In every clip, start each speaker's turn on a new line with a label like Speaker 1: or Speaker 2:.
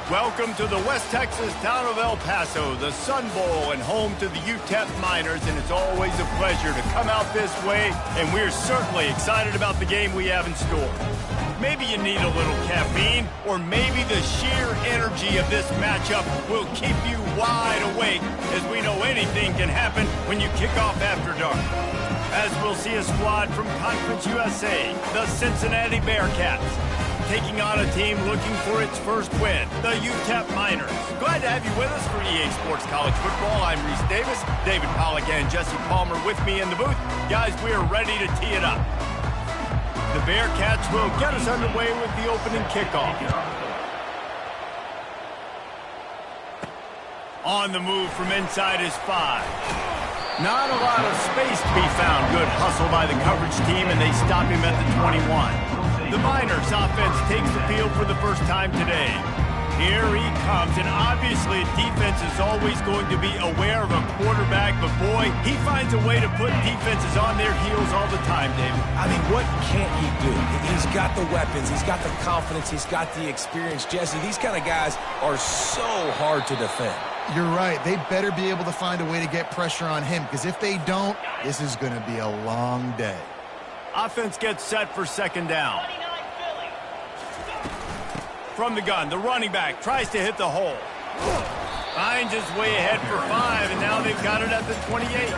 Speaker 1: Welcome to the West Texas town of El Paso, the Sun Bowl and home to the Utep Miners, and it's always a pleasure to come out this way, and we're certainly excited about the game we have in store. Maybe you need a little caffeine, or maybe the sheer energy of this matchup will keep you wide awake, as we know anything can happen when you kick off after dark. As we'll see a squad from Conference USA, the Cincinnati Bearcats, taking on a team looking for its first win, the Utep Miners. Glad to have you with us for EA Sports College Football. I'm Reese Davis, David Pollack and Jesse Palmer with me in the booth. Guys, we are ready to tee it up. The Bearcats will get us underway with the opening kickoff. On the move from inside is 5. Not a lot of space to be found. Good hustle by the coverage team, and they stop him at the 21. The Miners offense takes the field for the first time today. Here he comes, and obviously defense is always going to be aware of a quarterback, but boy, he finds a way to put defenses on their heels all the time, David.
Speaker 2: I mean, what can't he do? He's got the weapons, he's got the confidence, he's got the experience. Jesse, these kind of guys are so hard to defend.
Speaker 3: You're right. They better be able to find a way to get pressure on him, because if they don't, this is going to be a long day.
Speaker 1: Offense gets set for second down. From the gun, the running back tries to hit the hole. Finds his way ahead for 5, and now they've got it at the 28.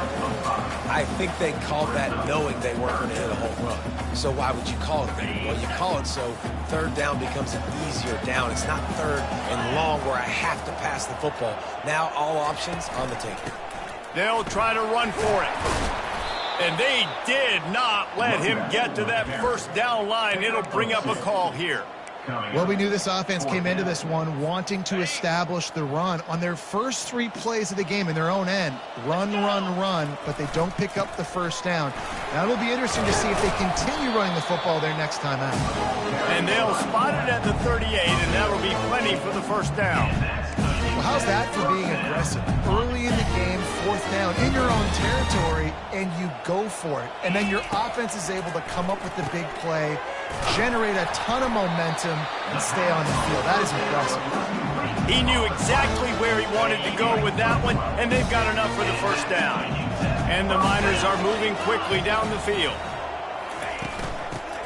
Speaker 2: I think they called that knowing they weren't going to hit a home run. So why would you call it that? Well, you call it so third down becomes an easier down. It's not third and long where I have to pass the football. Now all options on the table.
Speaker 1: They'll try to run for it. And they did not let him get to that first down line. It'll bring up a call here.
Speaker 3: Well, we knew this offense came into this one wanting to establish the run on their first 3 plays of the game in their own end. Run, but they don't pick up the first down. Now it'll be interesting to see if they continue running the football their next time out.
Speaker 1: And they'll spot it at the 38, and that'll be plenty for the first down.
Speaker 3: Well, how's that for being aggressive? Early in the game, 4th down, in your own territory, and you go for it. And then your offense is able to come up with the big play, generate a ton of momentum, and stay on the field. That is impressive.
Speaker 1: He knew exactly where he wanted to go with that one, and they've got enough for the first down. And the Miners are moving quickly down the field.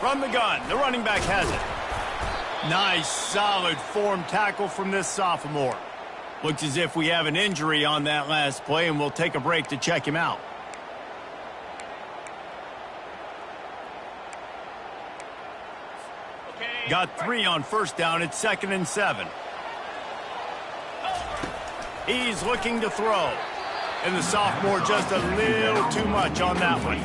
Speaker 1: From the gun, the running back has it. Nice, solid form tackle from this sophomore. Looks as if we have an injury on that last play, and we'll take a break to check him out. Got 3 on first down. It's 2nd and 7. He's looking to throw. And the sophomore just a little too much on that one.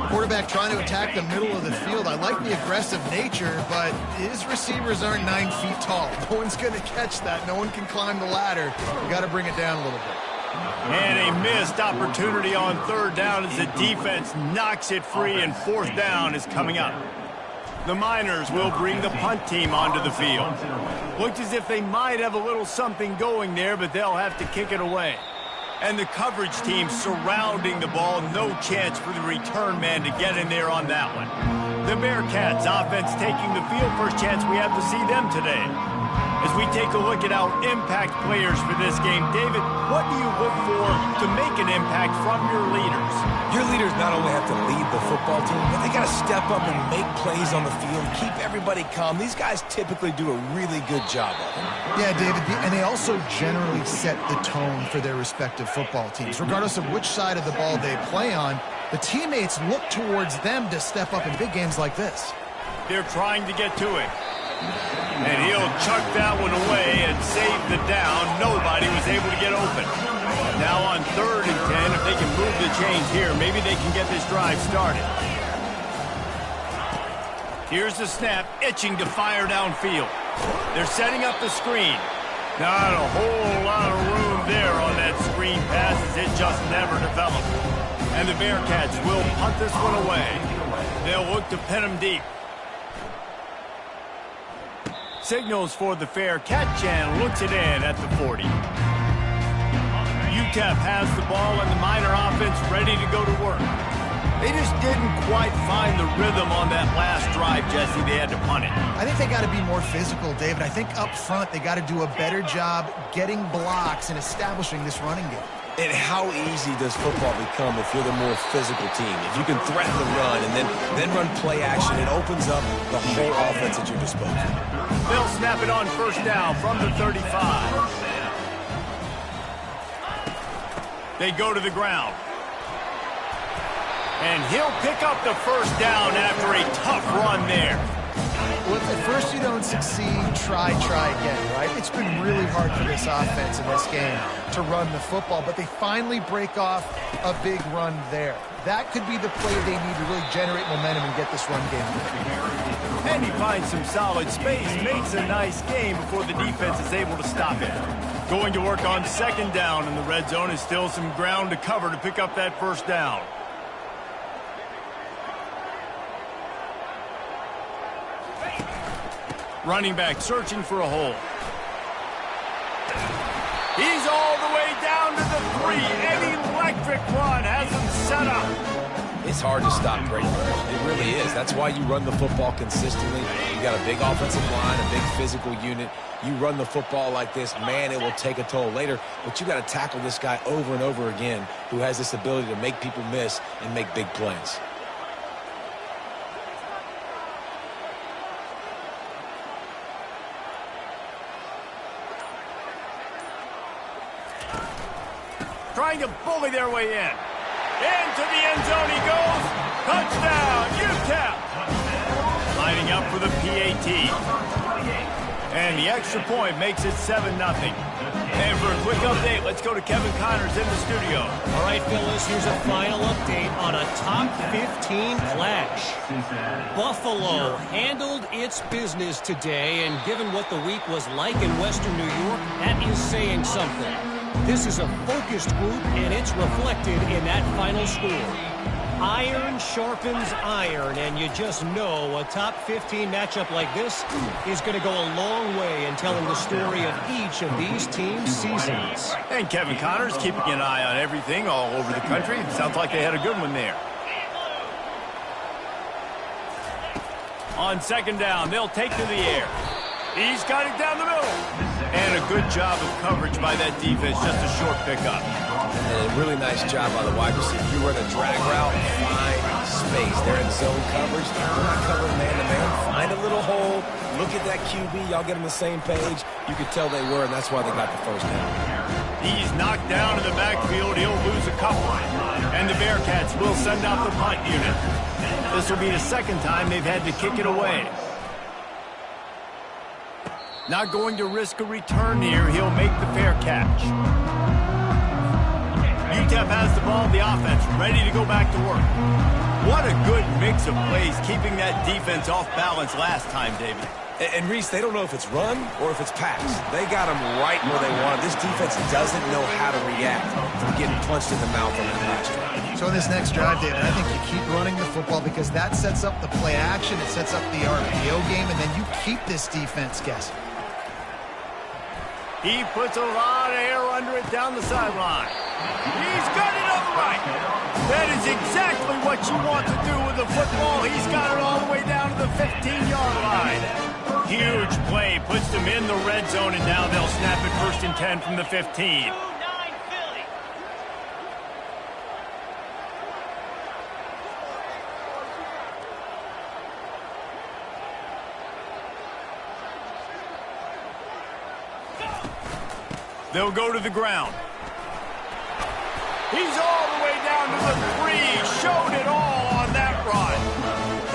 Speaker 3: Quarterback trying to attack the middle of the field. I like the aggressive nature, but his receivers aren't 9 feet tall. No one's going to catch that. No one can climb the ladder. You got to bring it down a little bit.
Speaker 1: And a missed opportunity on 3rd down as the defense knocks it free, and 4th down is coming up. The Miners will bring the punt team onto the field. Looked as if they might have a little something going there, but they'll have to kick it away. And the coverage team surrounding the ball. No chance for the return man to get in there on that one. The Bearcats offense taking the field. First chance we have to see them today. As we take a look at our impact players for this game, David, what do you look for to make an impact from your leaders?
Speaker 2: Your leaders not only have to lead the football team, but they got to step up and make plays on the field, keep everybody calm. These guys typically do a really good job of it.
Speaker 3: Yeah, David, and they also generally set the tone for their respective football teams. Regardless of which side of the ball they play on, the teammates look towards them to step up in big games like this.
Speaker 1: They're trying to get to it. And he'll chuck that one away and save the down. Nobody was able to get open. Now on 3rd and 10, if they can move the chains here, maybe they can get this drive started. Here's the snap, itching to fire downfield. They're setting up the screen. Not a whole lot of room there on that screen pass, as it just never developed. And the Bearcats will punt this one away. They'll look to pin him deep. Signals for the fair catch and looks it in at the 40. Utep has the ball and the Miner offense ready to go to work. They just didn't quite find the rhythm on that last drive, Jesse. They had to punt it.
Speaker 3: I think they got to be more physical, David. I think up front they got to do a better job getting blocks and establishing this running game.
Speaker 2: And how easy does football become if you're the more physical team? If you can threaten the run and then run play action, it opens up the whole offense at your disposal.
Speaker 1: They'll snap it on first down from the 35. They go to the ground. And he'll pick up the first down after a tough run there.
Speaker 3: Well, if at first you don't succeed, try again, right? It's been really hard for this offense in this game to run the football, but they finally break off a big run there. That could be the play they need to really generate momentum and get this run game going.
Speaker 1: And he finds some solid space, makes a nice game before the defense is able to stop it. Going to work on second down, and the red zone is still some ground to cover to pick up that first down. Running back searching for a hole. He's all the way down to the 3. An electric run has him set up.
Speaker 2: It's hard to stop great runs. It really is. That's why you run the football consistently. You got a big offensive line, a big physical unit. You run the football like this, man, it will take a toll later. But you got to tackle this guy over and over again who has this ability to make people miss and make big plays.
Speaker 1: Trying to bully their way in. Into the end zone he goes. Touchdown, Utep. Lining up for the PAT. And the extra point makes it 7-0. And for a quick update, let's go to Kevin Connors in the studio.
Speaker 4: All right, fellas, here's a final update on a top 15 clash. Buffalo handled its business today, and given what the week was like in Western New York, that is saying something. This is a focused group, and it's reflected in that final score. Iron sharpens iron, and you just know a top 15 matchup like this is going to go a long way in telling the story of each of these teams' seasons.
Speaker 1: And Kevin Connors keeping an eye on everything all over the country. Sounds like they had a good one there. On second down, they'll take to the air. He's got it down the middle. And a good job of coverage by that defense, just a short pickup.
Speaker 2: And a really nice job by the wide receiver. You run a drag route, find space. They're in zone coverage. They're not covering man-to-man. Find a little hole. Look at that QB. Y'all get on the same page. You could tell they were, and that's why they got the first down.
Speaker 1: He's knocked down in the backfield. He'll lose a couple. And the Bearcats will send out the punt unit. This will be the second time they've had to kick it away. Not going to risk a return here. He'll make the fair catch. Utep has the ball, the offense ready to go back to work. What a good mix of plays, keeping that defense off balance last time, David.
Speaker 2: And Reese, they don't know if it's run or if it's pass. They got them right where they want. This defense doesn't know how to react from getting punched in the mouth on that last drive.
Speaker 3: So in this next drive, David, I think you keep running the football because that sets up the play action, it sets up the RPO game, and then you keep this defense guessing.
Speaker 1: He puts a lot of air under it down the sideline. He's got it on the right. That is exactly what you want to do with the football. He's got it all the way down to the 15-yard line. Huge play, puts them in the red zone, and now they'll snap it 1st and 10 from the 15. They'll go to the ground. He's all the way down to the 3. Showed it all on that run.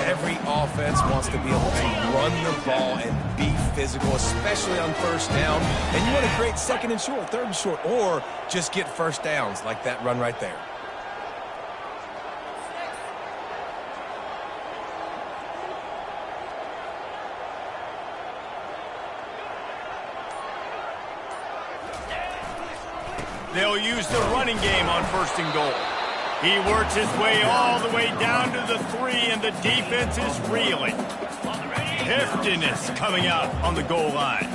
Speaker 2: Every offense wants to be able to run the ball and be physical, especially on first down. And you want to create second and short, third and short, or just get first downs like that run right there.
Speaker 1: They'll use the running game on 1st and goal. He works his way all the way down to the 3, and the defense is reeling. Heftiness coming out on the goal line.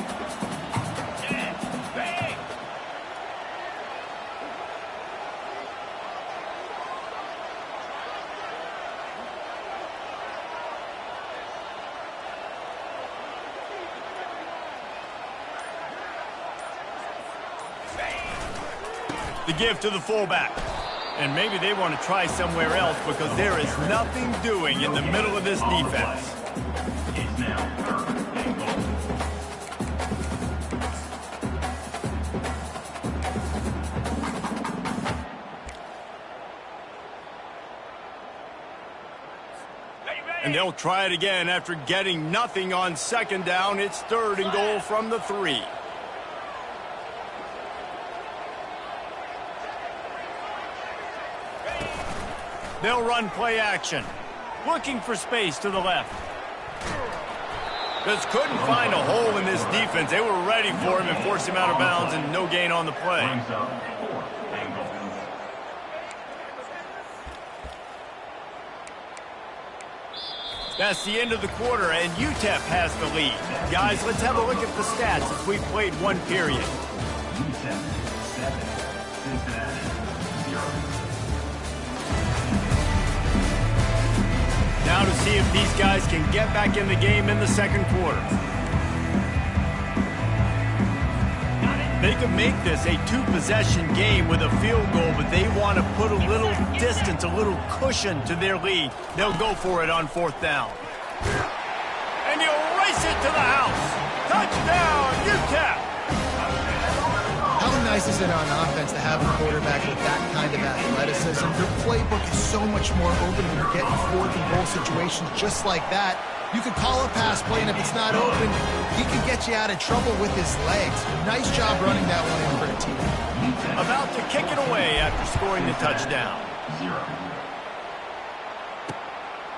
Speaker 1: The give to the fullback. And maybe they want to try somewhere else because there is nothing doing in the middle of this defense. And they'll try it again after getting nothing on second down. It's 3rd and goal from the 3. They'll run play action. Looking for space to the left. Just couldn't find a hole in this defense. They were ready for him and forced him out of bounds, and no gain on the play. That's the end of the quarter, and Utep has the lead. Guys, let's have a look at the stats as we've played one period.
Speaker 5: Utep 7, Cincinnati 0.
Speaker 1: Now to see if these guys can get back in the game in the second quarter. They could make this a 2-possession game with a field goal, but they want to put a little distance, a little cushion to their lead. They'll go for it on 4th down. And you'll race it to the house. Touchdown, Utep!
Speaker 3: How nice is it on offense to have a quarterback with that kind of athleticism? Your playbook is so much more open when you're getting 4th and goal situations just like that. You can call a pass play, and if it's not open, he can get you out of trouble with his legs. Nice job running that one in for the team.
Speaker 1: About to kick it away after scoring the touchdown.
Speaker 5: 0.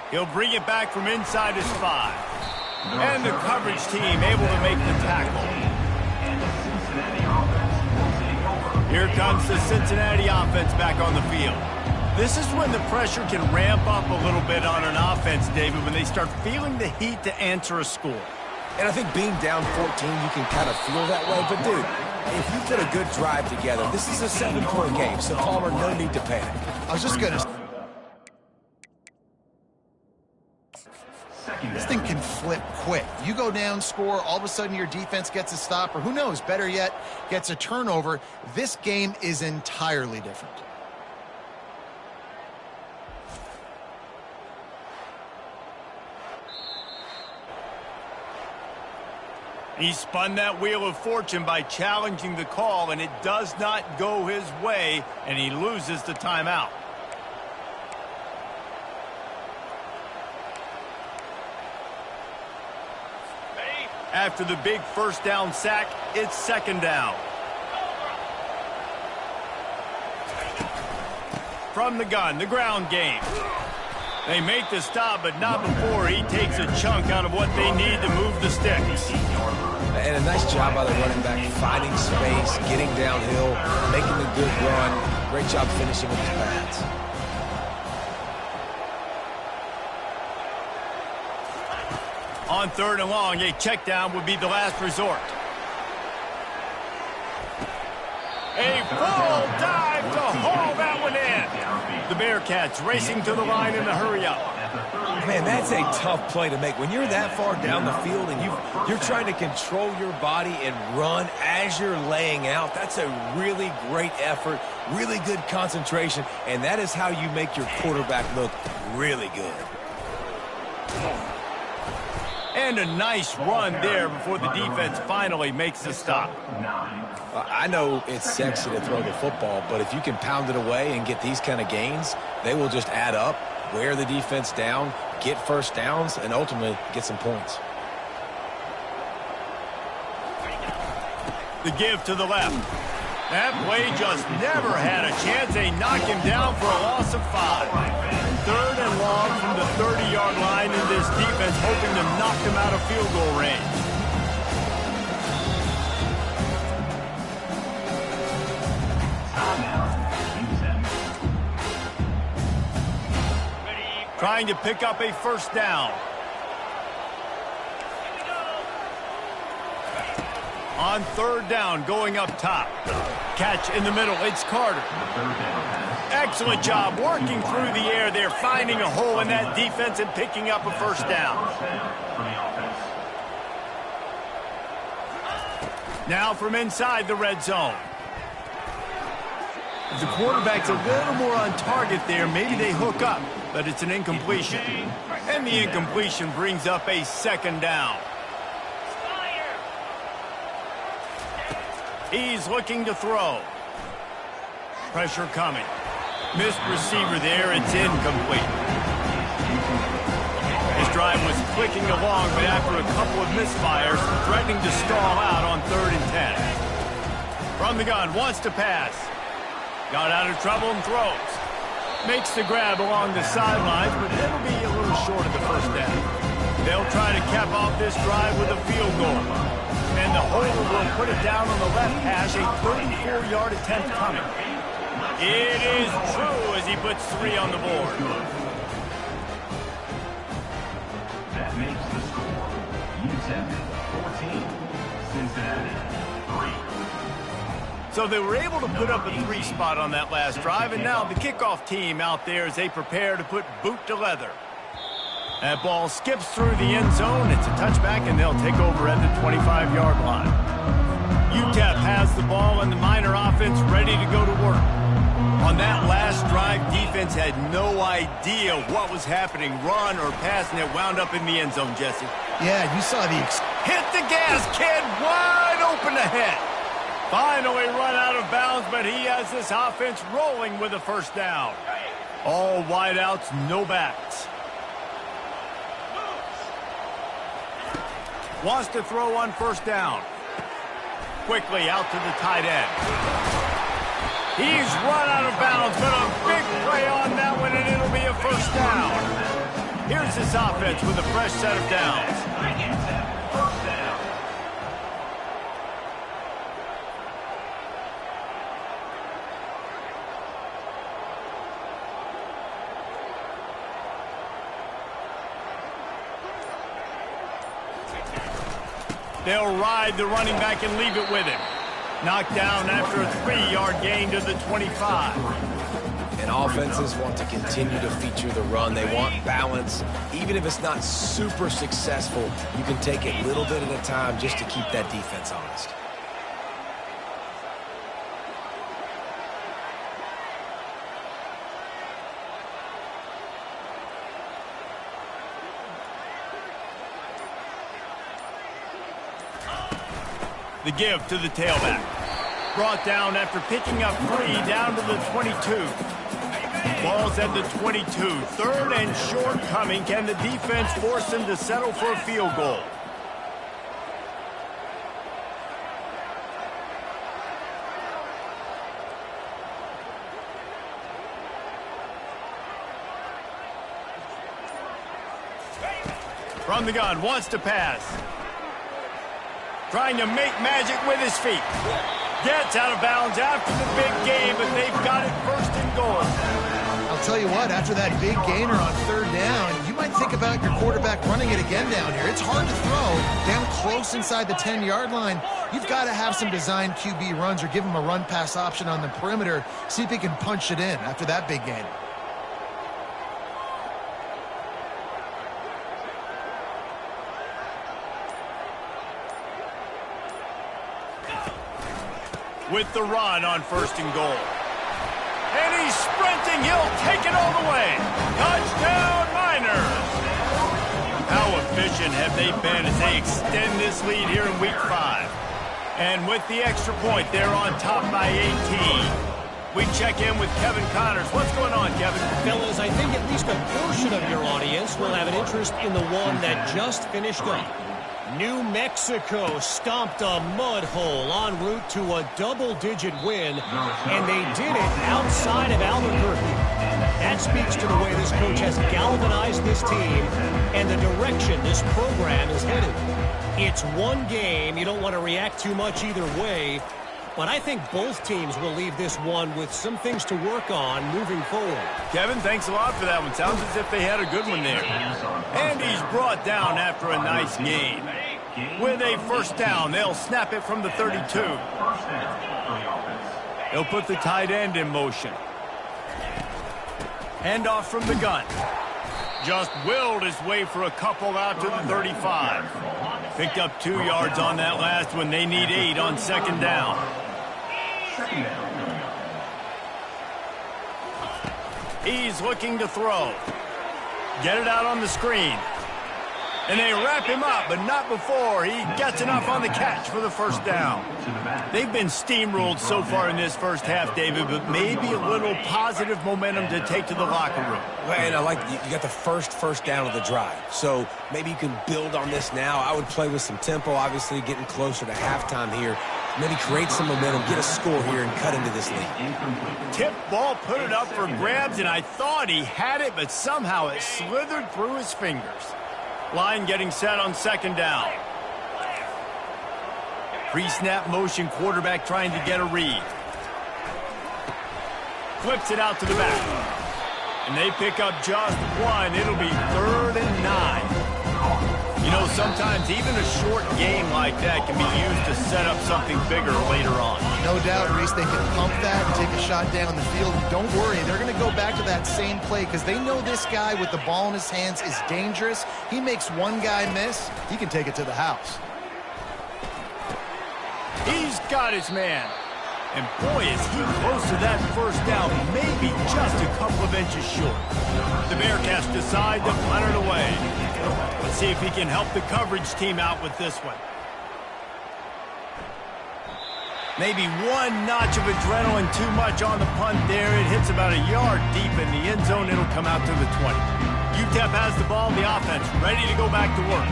Speaker 1: He'll bring it back from inside his 5. And the coverage team able to make the tackle. Here comes the Cincinnati offense back on the field. This is when the pressure can ramp up a little bit on an offense, David, when they start feeling the heat to answer a score.
Speaker 2: And I think being down 14, you can kind of feel that way. But, dude, if you put a good drive together, this is a 7-point game, so Palmer, no need to panic.
Speaker 3: I was just going to... This thing can flip quick. You go down, score, all of a sudden your defense gets a stop, or who knows, better yet, gets a turnover. This game is entirely different.
Speaker 1: He spun that wheel of fortune by challenging the call, and it does not go his way, and he loses the timeout. After the big 1st down sack, it's 2nd down. From the gun, the ground game. They make the stop, but not before he takes a chunk out of what they need to move the sticks.
Speaker 2: And a nice job by the running back, finding space, getting downhill, making a good run. Great job finishing with his pads.
Speaker 1: On 3rd and long, a check down would be the last resort. A full dive to haul that one in. The Bearcats racing to the line in the hurry-up.
Speaker 2: Man, that's a tough play to make. When you're that far down the field and you're trying to control your body and run as you're laying out, that's a really great effort, really good concentration, and that is how you make your quarterback look really good.
Speaker 1: And a nice run there before the defense finally makes the stop.
Speaker 2: I know it's sexy to throw the football, but if you can pound it away and get these kind of gains, they will just add up, wear the defense down, get 1st downs, and ultimately get some points.
Speaker 1: The give to the left. That play just never had a chance. They knock him down for a loss of 5. 3rd and long from the 30-yard line in this defense, hoping to knock them out of field goal range. Trying to pick up a 1st down. On 3rd down, going up top. Catch in the middle, it's Carter. Excellent job working through the air there, finding a hole in that defense and picking up a 1st down. Now from inside the red zone. If the quarterback's a little more on target there, maybe they hook up, but it's an incompletion. And the incompletion brings up a second down. He's looking to throw. Pressure coming. Missed receiver there. It's incomplete. His drive was clicking along, but after a couple of misfires, threatening to stall out on 3rd and 10. From the gun, wants to pass. Got out of trouble and throws. Makes the grab along the sidelines, but that'll be a little short of the first down. They'll try to cap off this drive with a field goal. And the holder will put it down on the left hash, a 34-yard attempt coming. It is true as he puts 3 on the board.
Speaker 5: That makes the score Utep 14, Cincinnati 3.
Speaker 1: So they were able to put up a 3 spot on that last drive, and now the kickoff team out there as they prepare to put boot to leather. That ball skips through the end zone. It's a touchback, and they'll take over at the 25-yard line. Utep has the ball, and the Miner offense ready to go to work. On that last drive, defense had no idea what was happening, run or pass, and it wound up in the end zone, Jesse.
Speaker 3: Yeah, you saw the...
Speaker 1: Hit the gas, kid, wide open ahead. Finally run out of bounds, but he has this offense rolling with a first down. All wideouts, no backs. Wants to throw on first down. Quickly out to the tight end. He's run out of bounds, but a big play on that one, and it'll be a first down. Here's this offense with a fresh set of downs. They'll ride the running back and leave it with him. Knocked down after a 3-yard gain to the 25.
Speaker 2: And offenses want to continue to feature the run. They want balance. Even if it's not super successful, you can take it a little bit at a time just to keep that defense honest.
Speaker 1: The give to the tailback. Brought down after picking up 3 down to the 22. Ball's at the 22. 3rd and short coming. Can the defense force them to settle for a field goal? From the gun, wants to pass. Trying to make magic with his feet. Gets out of bounds after the big gain, but they've got it 1st and goal.
Speaker 3: I'll tell you what, after that big gainer on 3rd down, you might think about your quarterback running it again down here. It's hard to throw down close inside the 10-yard line. You've got to have some designed QB runs or give him a run-pass option on the perimeter. See if he can punch it in after that big gain.
Speaker 1: With the run on 1st and goal. And he's sprinting. He'll take it all the way. Touchdown, Miners. How efficient have they been as they extend this lead here in Week 5? And with the extra point, they're on top by 18. We check in with Kevin Connors. What's going on, Kevin?
Speaker 4: Fellas, I think at least a portion of your audience will have an interest in the one that just finished up. New Mexico stomped a mud hole en route to a double-digit win, and they did it outside of Albuquerque. That speaks to the way this coach has galvanized this team and the direction this program is headed. It's one game. You don't want to react too much either way, but I think both teams will leave this one with some things to work on moving forward.
Speaker 1: Kevin, thanks a lot for that one. Sounds as if they had a good one there. And he's brought down after a nice game. With a first down, they'll snap it from the 32. They'll put the tight end in motion. Handoff from the gun. Just willed his way for a couple out to the 35. Picked up 2 yards on that last one. They need 8 on 2nd down. He's looking to throw. Get it out on the screen. And they wrap him up, but not before he gets enough on the catch for the first down. They've been steamrolled so far in this first half, David, but maybe a little positive momentum to take to the locker room.
Speaker 2: Well, and I like you got the first down of the drive. So maybe you can build on this now. I would play with some tempo, obviously getting closer to halftime here. Maybe create some momentum, get a score here, and cut into this lead.
Speaker 1: Tip ball, put it up for grabs, and I thought he had it, but somehow it slithered through his fingers. Line getting set on second down. Pre-snap motion, quarterback trying to get a read. Flips it out to the back. And they pick up just one. It'll be 3rd and 9. You know, sometimes even a short game like that can be used to set up something bigger later on.
Speaker 3: No doubt, Reese, they can pump that and take a shot down the field. And don't worry, they're going to go back to that same play because they know this guy with the ball in his hands is dangerous. He makes one guy miss, he can take it to the house.
Speaker 1: He's got his man. And boy, is he close to that first down, maybe just a couple of inches short. The Bearcats decide to punt it away. Let's see if he can help the coverage team out with this one. Maybe one notch of adrenaline too much on the punt there. It hits about a yard deep in the end zone. It'll come out to the 20. Utep has the ball, the offense ready to go back to work.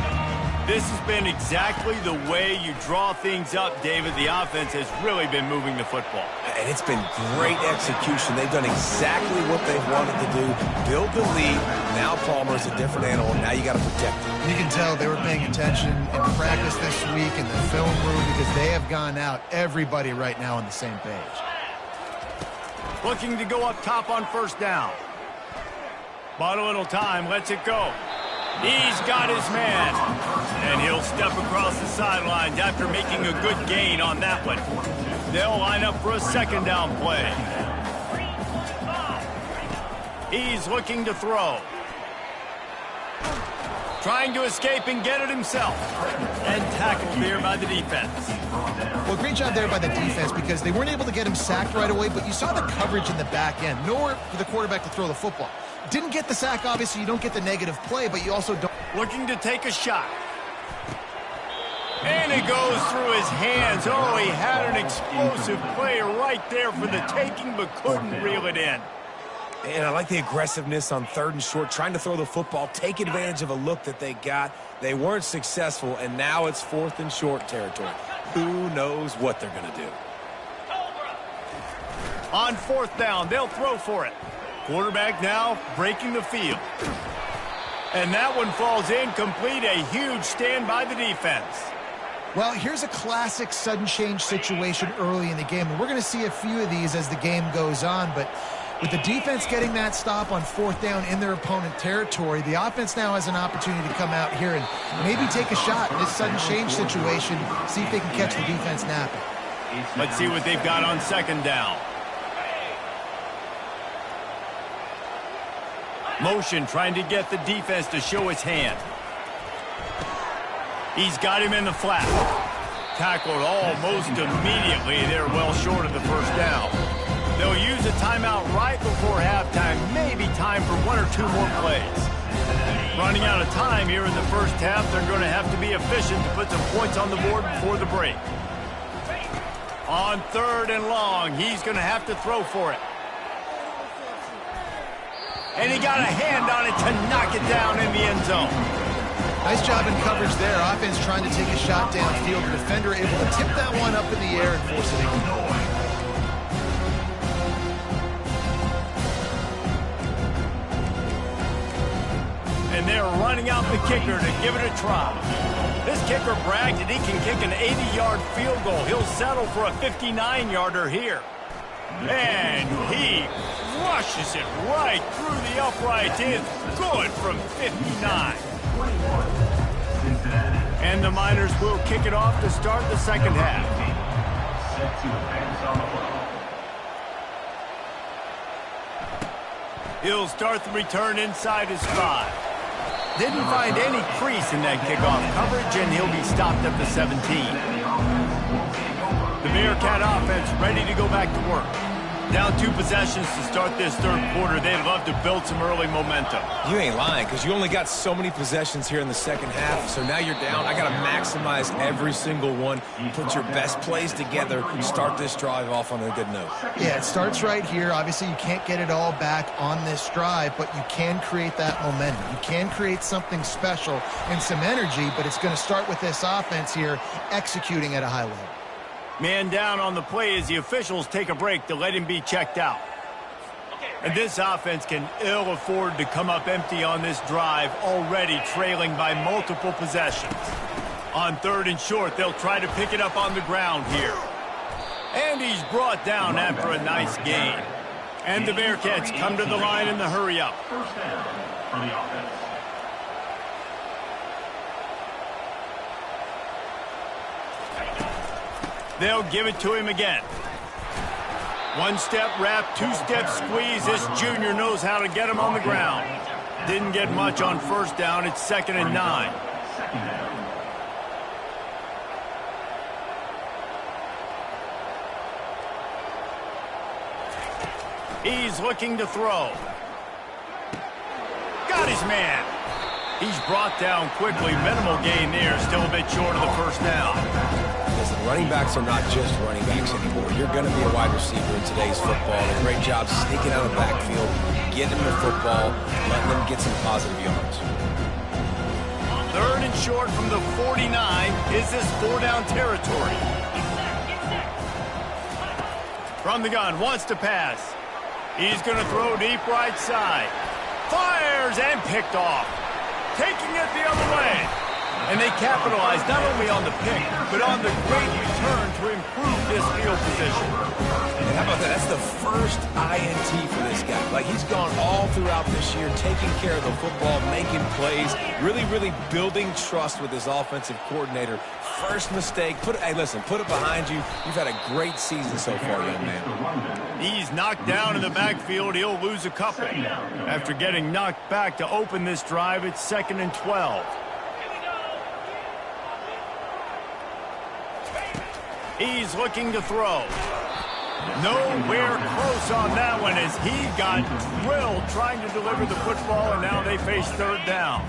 Speaker 1: This has been exactly the way you draw things up, David. The offense has really been moving the football.
Speaker 2: And it's been great execution. They've done exactly what they've wanted to do. Build the lead. Now Palmer's a different animal. Now you got to protect him.
Speaker 3: You can tell they were paying attention in practice this week in the film room because they have gone out, everybody right now on the same page.
Speaker 1: Looking to go up top on first down. Bought a little time, lets it go. He's got his man. And he'll step across the sidelines after making a good gain on that one. They'll line up for a second down play. He's looking to throw. Trying to escape and get it himself. And tackled here by the defense.
Speaker 3: Well, great job there by the defense because they weren't able to get him sacked right away, but you saw the coverage in the back end. Nowhere for the quarterback to throw the football. Didn't get the sack, obviously. You don't get the negative play, but you also don't.
Speaker 1: Looking to take a shot. And it goes through his hands. Oh, he had an explosive play right there for the taking, but couldn't reel it in.
Speaker 2: And I like the aggressiveness on 3rd and short, trying to throw the football, take advantage of a look that they got. They weren't successful, and now it's 4th and short territory. Who knows what they're going to do?
Speaker 1: On 4th down, they'll throw for it. Quarterback now breaking the field. And that one falls incomplete. A huge stand by the defense.
Speaker 3: Well, here's a classic sudden change situation early in the game. And we're going to see a few of these as the game goes on. But with the defense getting that stop on 4th down in their opponent territory, the offense now has an opportunity to come out here and maybe take a shot in this sudden change situation, see if they can catch the defense napping.
Speaker 1: Let's see what they've got on 2nd down. Motion trying to get the defense to show his hand. He's got him in the flat. Tackled almost immediately. They're well short of the first down. They'll use a timeout right before halftime. Maybe time for 1 or 2 more plays. Running out of time here in the first half. They're going to have to be efficient to put some points on the board before the break. On 3rd and long, he's going to have to throw for it. And he got a hand on it to knock it down in the end zone.
Speaker 3: Nice job in coverage there. Offense trying to take a shot downfield. The defender able to tip that one up in the air and force it in.
Speaker 1: And they're running out the kicker to give it a try. This kicker bragged that he can kick an 80-yard field goal. He'll settle for a 59-yarder here. And he rushes it right through the uprights. It's good from 59. And the Miners will kick it off to start the second half. He'll start the return inside his 5. Didn't find any crease in that kickoff coverage, and he'll be stopped at the 17. The Bearcat offense ready to go back to work. Down 2 possessions to start this third quarter. They'd love to build some early momentum.
Speaker 2: You ain't lying, because you only got so many possessions here in the second half, so now you're down. I got to maximize every single one. Put your best plays together. Start this drive off on a good note.
Speaker 3: Yeah, it starts right here. Obviously, you can't get it all back on this drive, but you can create that momentum. You can create something special and some energy, but it's going to start with this offense here executing at a high level.
Speaker 1: Man down on the play as the officials take a break to let him be checked out. And this offense can ill afford to come up empty on this drive, already trailing by multiple possessions. On 3rd and short, they'll try to pick it up on the ground here. And he's brought down after a nice gain. And the Bearcats come to the line in the hurry-up.
Speaker 5: First down for the offense.
Speaker 1: They'll give it to him again. 1-step wrap, 2-step squeeze. This junior knows how to get him on the ground. Didn't get much on first down. It's 2nd and 9.
Speaker 5: Second down.
Speaker 1: He's looking to throw. Got his man. He's brought down quickly. Minimal gain there. Still a bit short of the first down.
Speaker 2: Listen, running backs are not just running backs anymore. You're going to be a wide receiver in today's football. A great job sneaking out of the backfield, getting them the football, letting them get some positive yards.
Speaker 1: 3rd and short from the 49. Is this 4-down territory? From the gun, wants to pass. He's going to throw deep right side. Fires and picked off. Taking it the other way. And they capitalize not only on the pick, but on the great return to improve this field position.
Speaker 2: And how about that? That's the first INT for this guy. Like, he's gone all throughout this year, taking care of the football, making plays, really building trust with his offensive coordinator. First mistake. Hey, listen, put it behind you. You've had a great season so far, young man.
Speaker 1: He's knocked down in the backfield. He'll lose a couple. After getting knocked back to open this drive, it's 2nd and 12. He's looking to throw. Nowhere close on that one as he got drilled trying to deliver the football, and now they face 3rd down.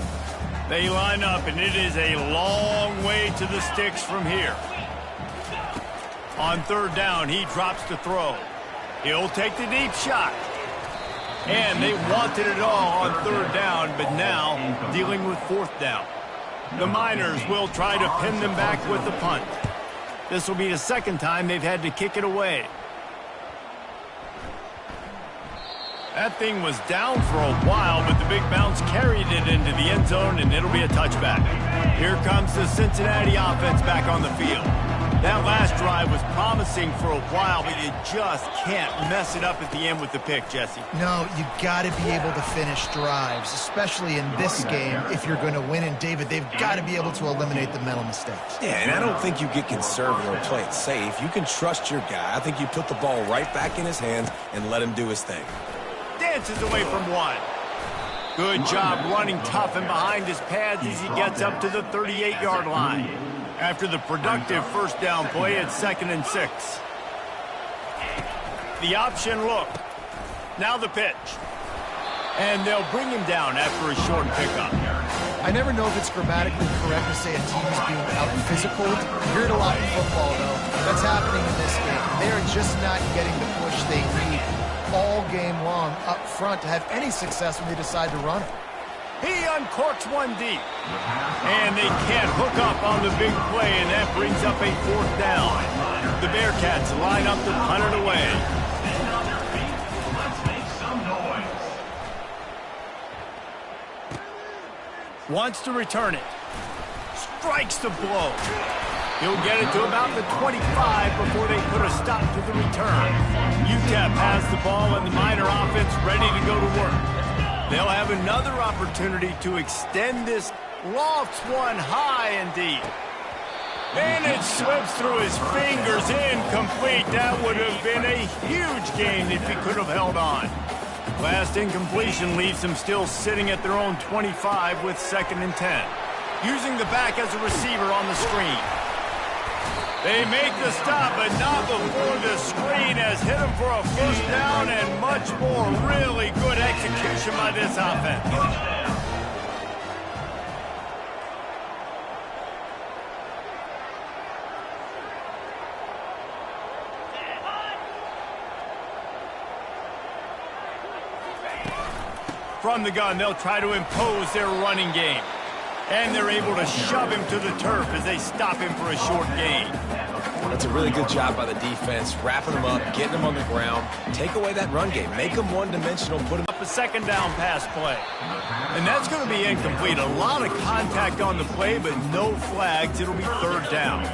Speaker 1: They line up, and it is a long way to the sticks from here. On 3rd down, he drops to throw. He'll take the deep shot. And they wanted it all on 3rd down, but now dealing with 4th down. The Miners will try to pin them back with the punt. This will be the 2nd time they've had to kick it away. That thing was down for a while, but the big bounce carried it into the end zone, and it'll be a touchback. Here comes the Cincinnati offense back on the field. That last drive was promising for a while, but you just can't mess it up at the end with the pick, Jesse.
Speaker 3: No, you got to be able to finish drives, especially in this game if you're going to win. And, David, they've got to be able to eliminate the mental mistakes.
Speaker 2: Yeah, and I don't think you get conservative or play it safe. You can trust your guy. I think you put the ball right back in his hands and let him do his thing.
Speaker 1: Dances away from one. Good job running tough and behind his pads as he gets up to the 38-yard line. After the productive first down play, it's 2nd and 6. The option look. Now the pitch. And they'll bring him down after a short pickup.
Speaker 3: I never know if it's grammatically correct to say a team is being out-physical. You hear it a lot in football, though. That's happening in this game. They're just not getting the push they need all game long up front to have any success when they decide to run it.
Speaker 1: He uncorks one deep. And they can't hook up on the big play, and that brings up a 4th down. The Bearcats line up to punt it away.
Speaker 5: Let's make some noise.
Speaker 1: Wants to return it. Strikes the blow. He'll get it to about the 25 before they put a stop to the return. Utep has the ball and the Miner offense ready to go to work. They'll have another opportunity to extend this. Lofts one high and deep. And it slips through his fingers, incomplete. That would have been a huge gain if he could have held on. Last incompletion leaves them still sitting at their own 25 with 2nd and 10. Using the back as a receiver on the screen. They make the stop, but not before the screen has hit them for a first down and much more. Really good execution by this offense. From the gun, they'll try to impose their running game. And they're able to shove him to the turf as they stop him for a short gain.
Speaker 2: That's a really good job by the defense, wrapping him up, getting him on the ground. Take away that run game. Make him one-dimensional. Put him
Speaker 1: up a second down pass play. And that's going to be incomplete. A lot of contact on the play, but no flags. It'll be third down.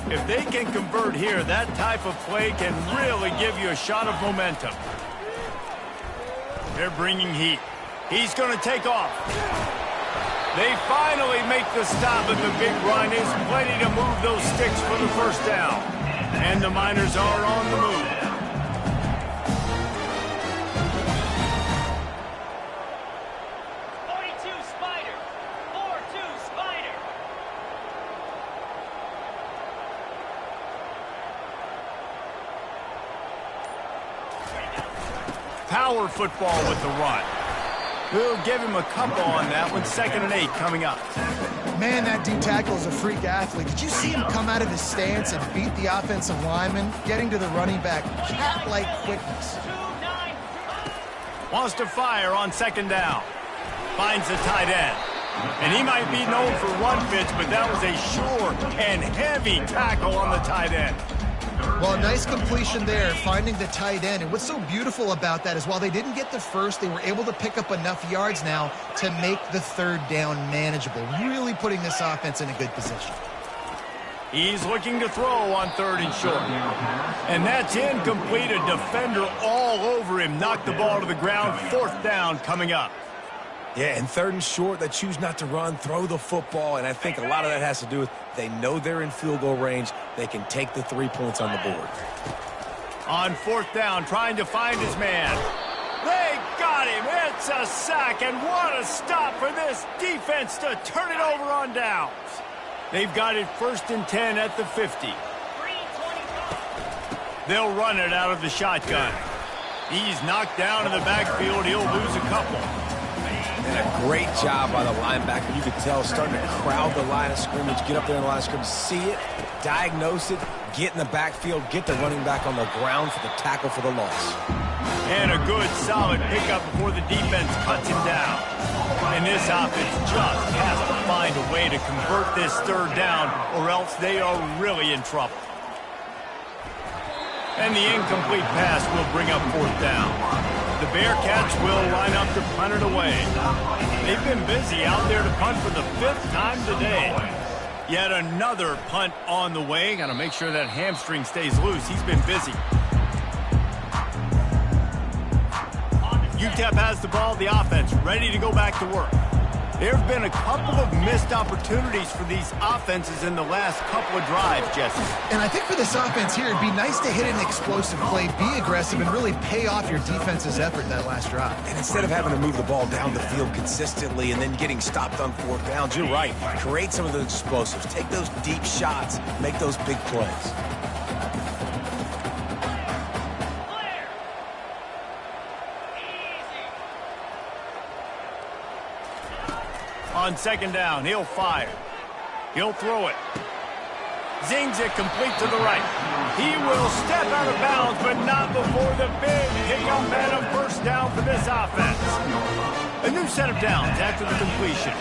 Speaker 1: If they can convert here, that type of play can really give you a shot of momentum. They're bringing heat. He's going to take off. They finally make the stop, but the big run is plenty to move those sticks for the first down. And the Miners are on the move. Power football with the run. We'll give him a couple on that one. 2nd and 8 coming up.
Speaker 3: Man, that D tackle is a freak athlete. Did you see him come out of his stance and beat the offensive lineman, getting to the running back? Cat-like quickness.
Speaker 1: Wants to fire on 2nd down. Finds the tight end. And he might be known for run fits, but that was a sure and heavy tackle on the tight end.
Speaker 3: Well, nice completion there, finding the tight end. And what's so beautiful about that is while they didn't get the first, they were able to pick up enough yards now to make the 3rd down manageable, really putting this offense in a good position.
Speaker 1: He's looking to throw on 3rd and short. And that's incomplete. A defender all over him. Knocked the ball to the ground. 4th down coming up.
Speaker 2: Yeah, and 3rd and short, they choose not to run, throw the football, and I think a lot of that has to do with they know they're in field goal range. They can take the 3 points on the board.
Speaker 1: On 4th down, trying to find his man. They got him. It's a sack, and what a stop for this defense to turn it over on downs. They've got it 1st and 10 at the 50. They'll run it out of the shotgun. He's knocked down in the backfield. He'll lose a couple.
Speaker 2: And a great job by the linebacker. You could tell starting to crowd the line of scrimmage, get up there in the line of scrimmage, see it, diagnose it, get in the backfield, get the running back on the ground for the tackle for the loss.
Speaker 1: And a good, solid pickup before the defense cuts him down. And this offense just has to find a way to convert this 3rd down, or else they are really in trouble. And the incomplete pass will bring up 4th down. The Bearcats will line up to punt it away. They've been busy out there to punt for the 5th time today. Yet another punt on the way. Got to make sure that hamstring stays loose. He's been busy. Utep has the ball, the offense ready to go back to work. There have been a couple of missed opportunities for these offenses in the last couple of drives, Jesse.
Speaker 3: And I think for this offense here, it'd be nice to hit an explosive play, be aggressive, and really pay off your defense's effort that last drive.
Speaker 2: And instead of having to move the ball down the field consistently and then getting stopped on 4th downs, you're right. Create some of those explosives. Take those deep shots. Make those big plays.
Speaker 1: On 2nd down, he'll fire. He'll throw it. Zings it complete to the right. He will step out of bounds, but not before the big pickup and a 1st down for this offense. A new set of downs after the completion.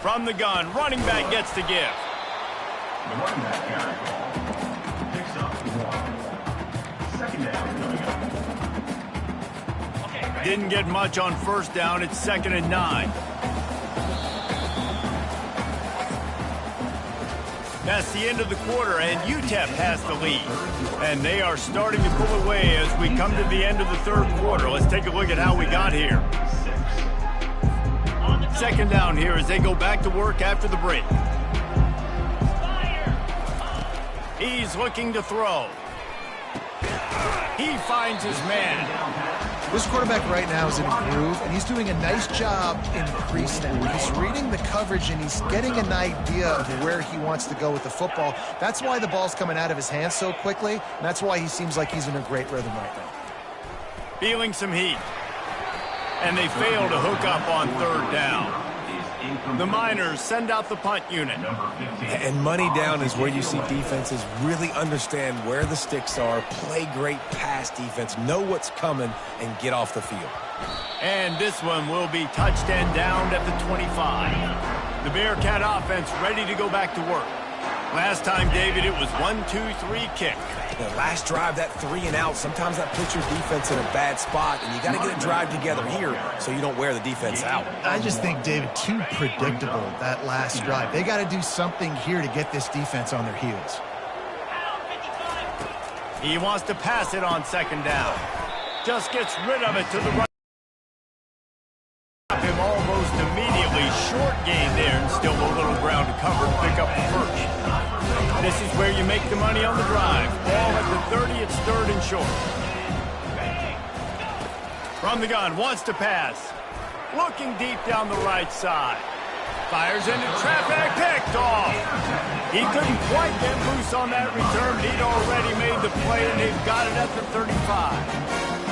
Speaker 1: From the gun, running back gets to give.
Speaker 5: The running back carry ball picks up 1. 2nd down coming up.
Speaker 1: Didn't get much on 1st down. It's 2nd and 9. That's the end of the quarter, and Utep has the lead. And they are starting to pull away as we come to the end of the 3rd quarter. Let's take a look at how we got here. 2nd down here as they go back to work after the break. He's looking to throw. He finds his man.
Speaker 3: This quarterback right now is in a groove, and he's doing a nice job in pre-snap. He's reading the coverage, and he's getting an idea of where he wants to go with the football. That's why the ball's coming out of his hands so quickly, and that's why he seems like he's in a great rhythm right now.
Speaker 1: Feeling some heat. And they fail to hook up on third down. The Miners send out the punt unit.
Speaker 2: And money down is where you see defenses really understand where the sticks are, play great pass defense, know what's coming, and get off the field.
Speaker 1: And this one will be touched and downed at the 25. The Bearcat offense ready to go back to work. Last time, David, it was 1-2-3 kick.
Speaker 2: The last drive, that 3 and out, sometimes that puts your defense in a bad spot, and you got to get a drive together here so you don't wear the defense out.
Speaker 3: I just think, David, too predictable, that last drive. They got to do something here to get this defense on their heels.
Speaker 1: He wants to pass it on second down. Just gets rid of it to the right. Him almost immediately. Short gain there, and still a little ground to cover and pick up the first. This is where you make the money on the drive. Ball at the 30, it's third and short. From the gun, wants to pass. Looking deep down the right side. Fires into traffic, picked off. He couldn't quite get loose on that return, but he'd already made the play, and they've got it at the 35.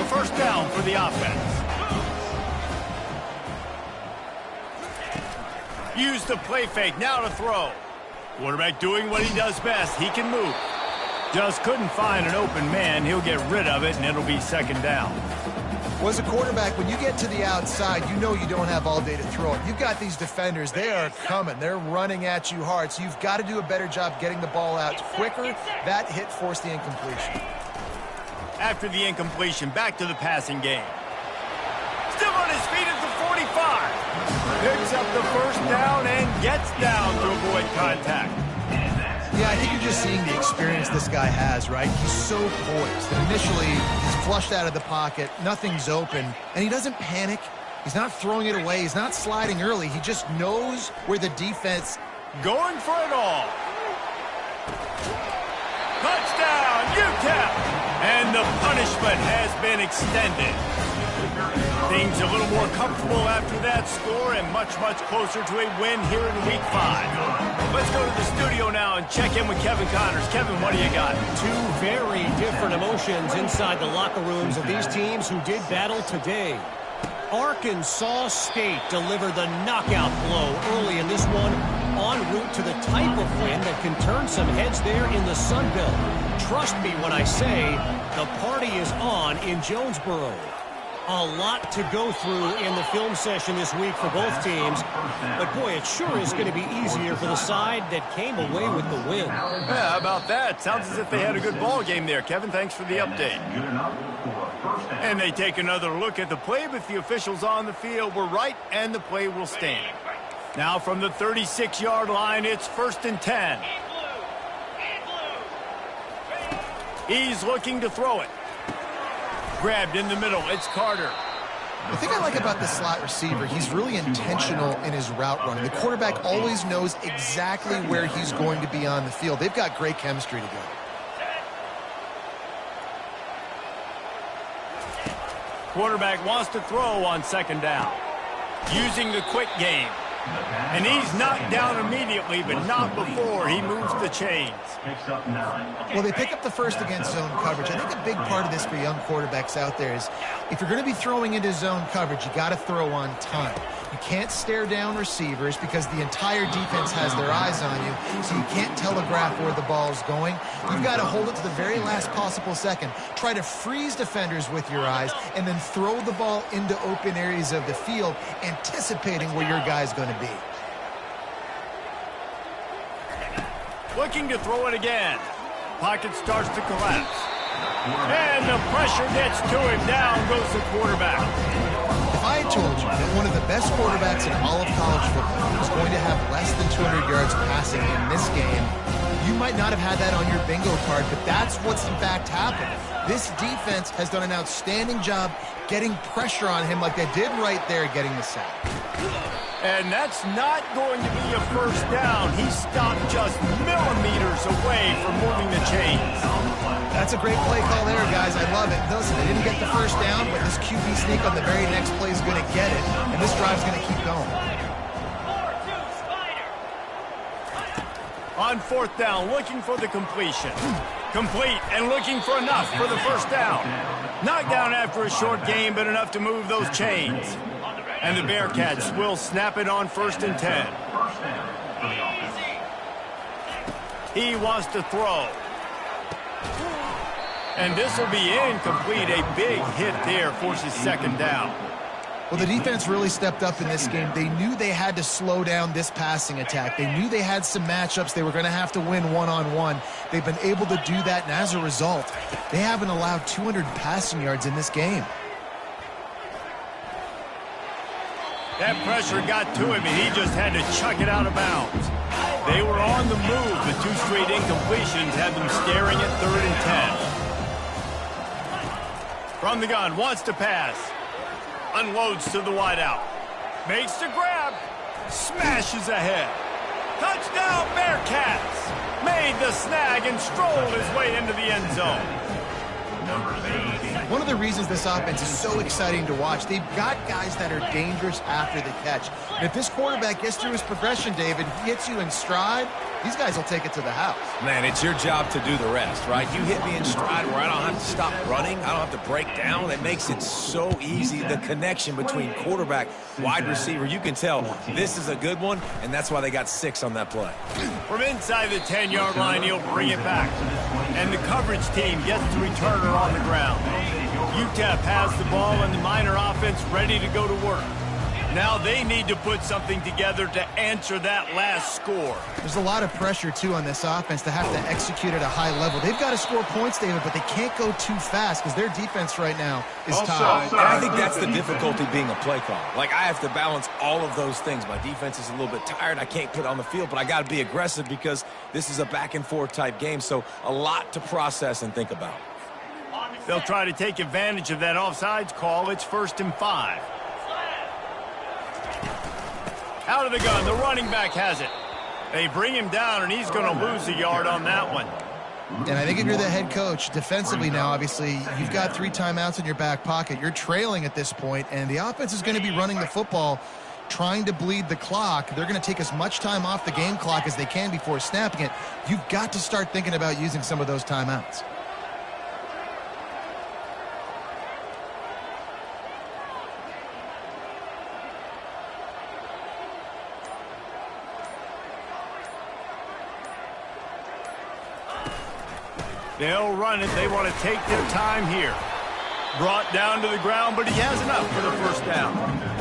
Speaker 1: A first down for the offense. Use the play fake, now to throw. Quarterback doing what he does best. He can move. Just couldn't find an open man. He'll get rid of it, and it'll be second down.
Speaker 3: Well, as a quarterback, when you get to the outside, you know you don't have all day to throw it. You've got these defenders. They are coming. They're running at you hard, so you've got to do a better job getting the ball out quicker. That hit forced the incompletion.
Speaker 1: After the incompletion, back to the passing game. Still on his feet at the 45. Picks up the first down and gets down to avoid contact.
Speaker 3: Yeah, I think you're just seeing the experience this guy has, right? He's so poised. And initially, he's flushed out of the pocket. Nothing's open. And he doesn't panic. He's not throwing it away. He's not sliding early. He just knows where the defense...
Speaker 1: Going for it all. Touchdown, Utep! And the punishment has been extended. Things a little more comfortable after that score and much, much closer to a win here in Week 5. Let's go to the studio now and check in with Kevin Connors. Kevin, what do you got?
Speaker 4: Two very different emotions inside the locker rooms of these teams who did battle today. Arkansas State delivered the knockout blow early in this one, en route to the type of win that can turn some heads there in the Sun Belt. Trust me when I say the party is on in Jonesboro. A lot to go through in the film session this week for both teams. But, boy, it sure is going to be easier for the side that came away with the win.
Speaker 1: Yeah, how about that? Sounds as if they had a good ball game there. Kevin, thanks for the update. And they take another look at the play, but the officials on the field were right, and the play will stand. Now from the 36-yard line, it's first and 10. He's looking to throw it. Grabbed in the middle, it's Carter.
Speaker 3: The thing I like about the slot receiver, he's really intentional in his route running. The quarterback always knows exactly where he's going to be on the field. They've got great chemistry together.
Speaker 1: Quarterback wants to throw on second down. Using the quick game. And he's knocked down immediately, but not before he moves the chains.
Speaker 3: Well, they pick up the first against zone coverage. I think a big part of this for young quarterbacks out there is if you're going to be throwing into zone coverage, you got to throw on time. You can't stare down receivers because the entire defense has their eyes on you, so you can't telegraph where the ball's going. You've got to hold it to the very last possible second. Try to freeze defenders with your eyes and then throw the ball into open areas of the field, anticipating where your guy's going to be.
Speaker 1: Looking to throw it again. Pocket starts to collapse. And the pressure gets to him. Down goes the quarterback.
Speaker 3: If I had told you that one of the best quarterbacks in all of college football was going to have less than 200 yards passing in this game, you might not have had that on your bingo card, but that's what's in fact happened. This defense has done an outstanding job getting pressure on him like they did right there, getting the sack.
Speaker 1: And that's not going to be a first down. He stopped just millimeters away from moving the chains.
Speaker 3: That's a great play call there, guys. I love it. Listen, they didn't get the first down, but this QB sneak on the very next play is going to get it, and this drive's going to keep going.
Speaker 1: On fourth down, looking for the completion. Complete and looking for enough for the first down. Knocked down after a short game, but enough to move those chains. And the Bearcats will snap it on 1st and 10. He wants to throw. And this will be incomplete. A big hit there forces 2nd down.
Speaker 3: Well, the defense really stepped up in this game. They knew they had to slow down this passing attack. They knew they had some matchups they were going to have to win one-on-one. They've been able to do that, and as a result, they haven't allowed 200 passing yards in this game.
Speaker 1: That pressure got to him, and he just had to chuck it out of bounds. They were on the move, but 2 straight incompletions had them staring at 3rd and 10. From the gun, wants to pass. Unloads to the wideout. Makes the grab. Smashes ahead. Touchdown, Bearcats! Made the snag and strolled his way into the end zone.
Speaker 3: One of the reasons this offense is so exciting to watch, they've got guys that are dangerous after the catch. And if this quarterback gets through his progression, David, he hits you in stride, these guys will take it to the house.
Speaker 2: Man, it's your job to do the rest, right? You hit me in stride where I don't have to stop running. I don't have to break down. It makes it so easy. The connection between quarterback, wide receiver, you can tell this is a good one, and that's why they got 6 on that play.
Speaker 1: From inside the 10-yard line, he'll bring it back. And the coverage team gets the returner on the ground. Utep has the ball and the Miner offense ready to go to work. Now they need to put something together to answer that last score.
Speaker 3: There's a lot of pressure, too, on this offense to have to execute at a high level. They've got to score points, David, but they can't go too fast because their defense right now is tied.
Speaker 2: And I think that's the difficulty being a play caller. Like, I have to balance all of those things. My defense is a little bit tired. I can't put it on the field, but I got to be aggressive because this is a back-and-forth type game, so a lot to process and think about.
Speaker 1: They'll try to take advantage of that offsides call. It's 1st and 5. Out of the gun, the running back has it. They bring him down, and he's going to lose a yard on that one.
Speaker 3: And I think if you're the head coach, defensively now, obviously, you've got 3 timeouts in your back pocket. You're trailing at this point, and the offense is going to be running the football, trying to bleed the clock. They're going to take as much time off the game clock as they can before snapping it. You've got to start thinking about using some of those timeouts.
Speaker 1: They'll run it. They want to take their time here. Brought down to the ground, but he has enough for the first down.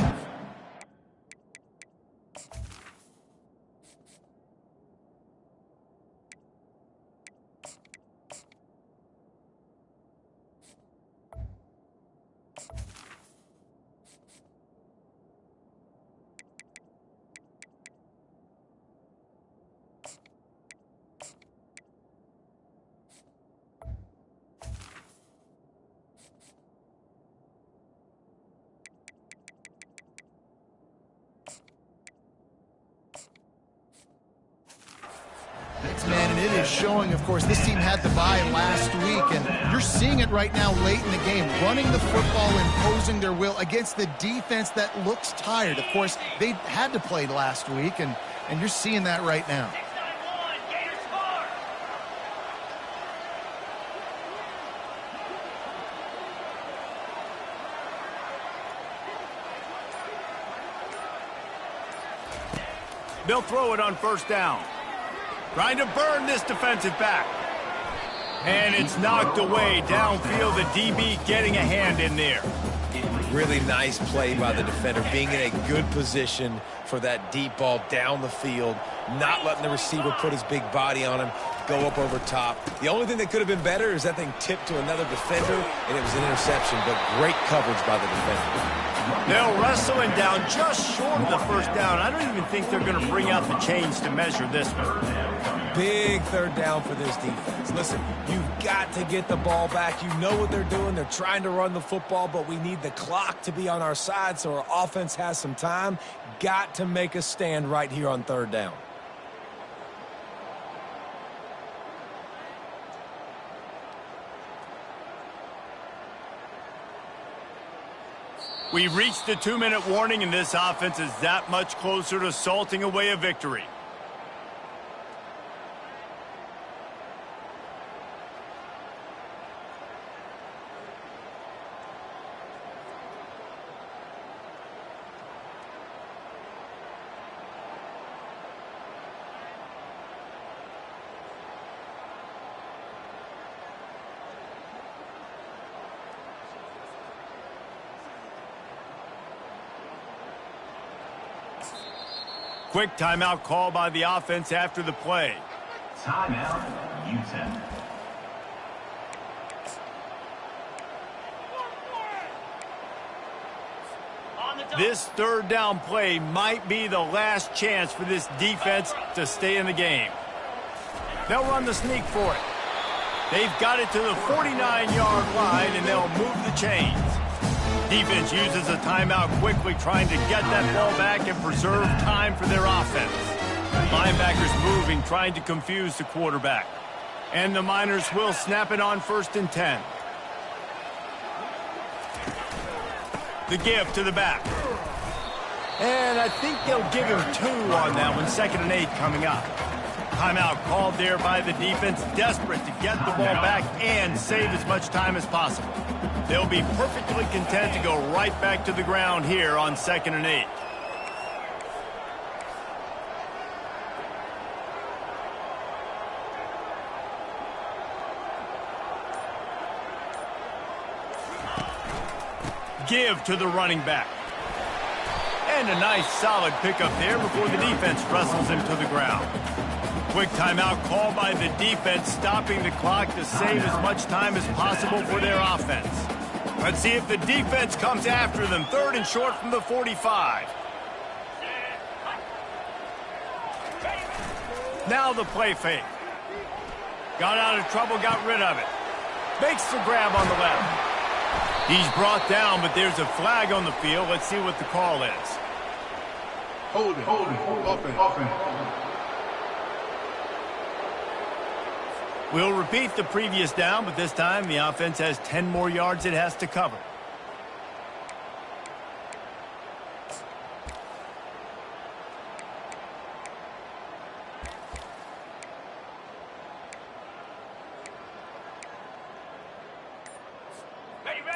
Speaker 3: Man, and it is showing, of course, this team had the bye last week, and you're seeing it right now late in the game, running the football, imposing their will against the defense that looks tired. Of course, they had to play last week, and you're seeing that right now.
Speaker 1: They'll throw it on 1st down. Trying to burn this defensive back. And it's knocked away downfield. The DB getting a hand in there.
Speaker 2: Really nice play by the defender, being in a good position for that deep ball down the field, not letting the receiver put his big body on him, go up over top. The only thing that could have been better is that thing tipped to another defender, and it was an interception, but great coverage by the defender.
Speaker 1: They'll wrestle him down just short of the first down. I don't even think they're going to bring out the chains to measure this one.
Speaker 2: Big third down for this defense. Listen, you've got to get the ball back. You know what they're doing. They're trying to run the football, but we need the clock to be on our side so our offense has some time. Got to make a stand right here on third down.
Speaker 1: We've reached the 2-minute warning, and this offense is that much closer to salting away a victory. Quick timeout call by the offense after the play.
Speaker 5: Timeout, Utep.
Speaker 1: This third down play might be the last chance for this defense to stay in the game. They'll run the sneak for it. They've got it to the 49-yard line, and they'll move the chains. Defense uses a timeout quickly, trying to get that ball back and preserve time for their offense. Linebackers moving, trying to confuse the quarterback. And the Miners will snap it on 1st and 10. The give to the back. And I think they'll give him 2 on that one. 2nd and 8 coming up. Timeout called there by the defense, desperate to get the ball back and save as much time as possible. They'll be perfectly content to go right back to the ground here on 2nd and 8. Give to the running back. And a nice solid pickup there before the defense wrestles him to the ground. Quick timeout call by the defense, stopping the clock to save as much time as possible for their offense. Let's see if the defense comes after them. 3rd and short from the 45. Now the play fake. Got out of trouble, got rid of it. Makes the grab on the left. He's brought down, but there's a flag on the field. Let's see what the call is.
Speaker 6: Hold it. Offense.
Speaker 1: We'll repeat the previous down, but this time the offense has 10 more yards it has to cover.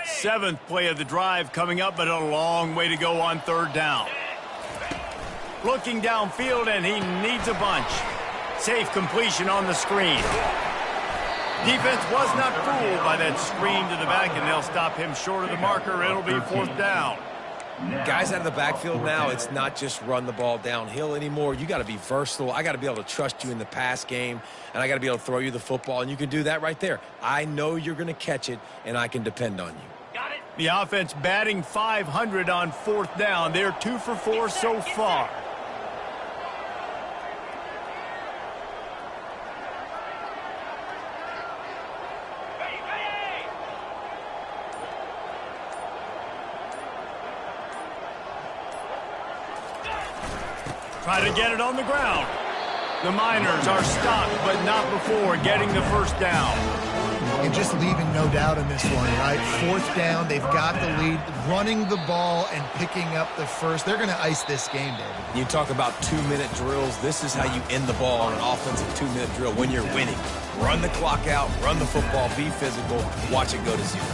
Speaker 1: Seventh play of the drive coming up, but a long way to go on 3rd down. Looking downfield, and he needs a bunch. Safe completion on the screen. Defense was not fooled by that screen to the back, and they'll stop him short of the marker. It'll be 4th down.
Speaker 2: Guys out of the backfield now, it's not just run the ball downhill anymore. You got to be versatile. I got to be able to trust you in the pass game, and I got to be able to throw you the football, and you can do that right there. I know you're going to catch it, and I can depend on you.
Speaker 1: Got it. The offense batting .500 on 4th down. They're 2 for 4 so far. Try to get it on the ground. The Miners are stopped, but not before getting the 1st down.
Speaker 3: And just leaving no doubt in this one, right? 4th down, they've got the lead, running the ball and picking up the 1st. They're going to ice this game, David.
Speaker 2: You talk about 2-minute drills. This is how you end the ball on an offensive 2-minute drill when you're winning. Run the clock out, run the football, be physical, watch it go to 0.